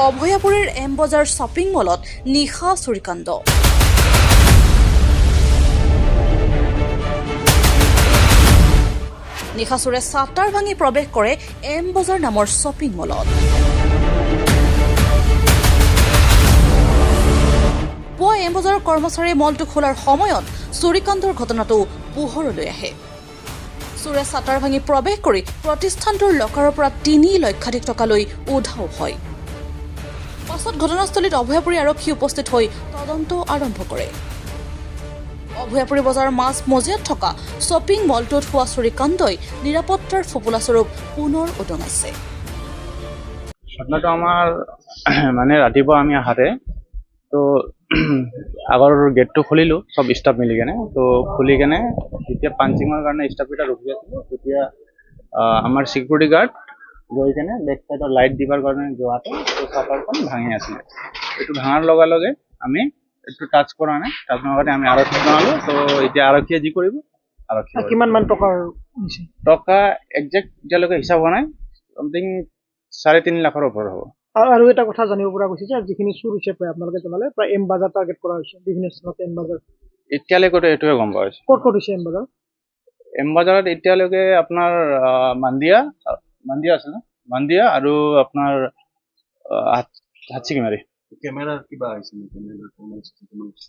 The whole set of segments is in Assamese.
অভয়াপুৰীৰ এম বজাৰ শ্বপিং মলত নিশা চুৰিকাণ্ড। নিশা চোৰে ছাটাৰ ভাঙি প্ৰৱেশ কৰে এম বজাৰ নামৰ শ্বপিং মলত। পুৱা এম বজাৰৰ কৰ্মচাৰীয়ে মলটো খোলাৰ সময়ত চুৰিকাণ্ডৰ ঘটনাটো পোহৰলৈ আহে। চোৰে ছাটাৰ ভাঙি প্ৰৱেশ কৰি প্ৰতিষ্ঠানটোৰ লকাৰৰ পৰা ৩ লক্ষাধিক টকালৈ উধাও হয়। পাছত ঘটনাস্থলীত অভয়াপুৰী আৰক্ষী উপস্থিত হৈ তদন্ত আৰম্ভ কৰে। অভয়াপুৰী বজাৰৰ মাছ মজিয়াত থকা শ্বপিং মলটোত হোৱা চুৰিকাণ্ডই নিৰাপত্তাৰ ফোপোলাস্বৰূপ পুনৰ উদঙাইছে। ঘটনাটো আমাৰ মানে ৰাতিপুৱা আমি আহাতে তো আগৰ গেটটো খুলিলোঁ চব ষ্টাফ মিলি কেনে। তো খুলি কেনে যেতিয়া পাঞ্চিঙৰ কাৰণে ষ্টাফকেইটা ৰখি আছিলোঁ তেতিয়া আমাৰ ছিকিউৰিটি গাৰ্ড গৈ কেনে বেক চাইডৰ লাইট দিবৰ কাৰণে যোৱাতে চাটাৰখন ভাঙি আছিলে। এইটো ভাঙাৰ লগে লগে আমি এইটো টাচ কৰা নাই, টাচ নকৰাতে আমি আৰক্ষীক জনালোঁ। তো এতিয়া আৰক্ষীয়ে যি কৰিব আৰক্ষী কিমান মান টকাৰ দিছে? টকা একজেক্ট এতিয়ালৈকে হিচাপ হোৱা নাই, চামথিং ৩.৫ লাখৰ ওপৰত হ'ব। আৰু এটা কথা জানিব পৰা গৈছে যে যিখিনি চুৰ হৈছে প্ৰায় আপোনালোকে জনালে প্ৰায় এম বাজাৰ টাৰ্গেট কৰা হৈছে, বিভিন্ন স্থানত এম বাজাৰ। এতিয়ালৈকেতো এইটোৱে গম পোৱা হৈছে। ক'ত হৈছে এম বাজাৰ? এম বাজাৰত এতিয়ালৈকে আপোনাৰ মাণ্ডিয়া আছে ন, মাণ্ডিয়া আৰু আপোনাৰ হাটচিকিমাৰী। কেমেৰাৰ কিবা আহিছে নেকি?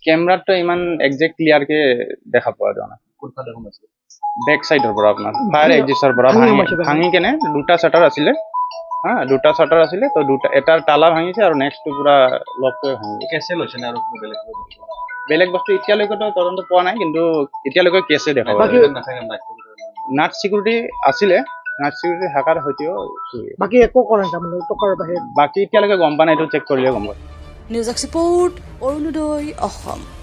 কেমেৰাটো ইমান একজেক্ট ক্লিয়াৰকে দেখা পোৱা যোৱা নাই। কোনফালে সোমাইছে? বেক চাইডৰ পৰা আপোনাৰ ফায়াৰ এক্সিষ্টৰ পৰা ভাঙি কেনে দুটা শ্বাটাৰ আছিলে, দুটা শ্বাটাৰ আছিলে। তো এটাৰ তালা ভাঙিছে আৰু নেক্সটটো পুৰা লকটোৱে ভাঙিছে। কেছে লৈছে নে আৰু কিবা বেলেগ বস্তু এতিয়ালৈকেতো তদন্ত পোৱা নাই, কিন্তু এতিয়ালৈকে কেছে দেখা পোৱা নাট চিকিউৰিটি আছিলে, নাট চিকিউৰিটি হাকাৰ সৈতেও বাকী একো কৰা নাই তাৰমানে টকাৰ বাহিৰে। বাকী এতিয়ালৈকে গম পোৱা নাই, এইটো চেক কৰিলে গম পায়। News export, Arunodoi, Assam.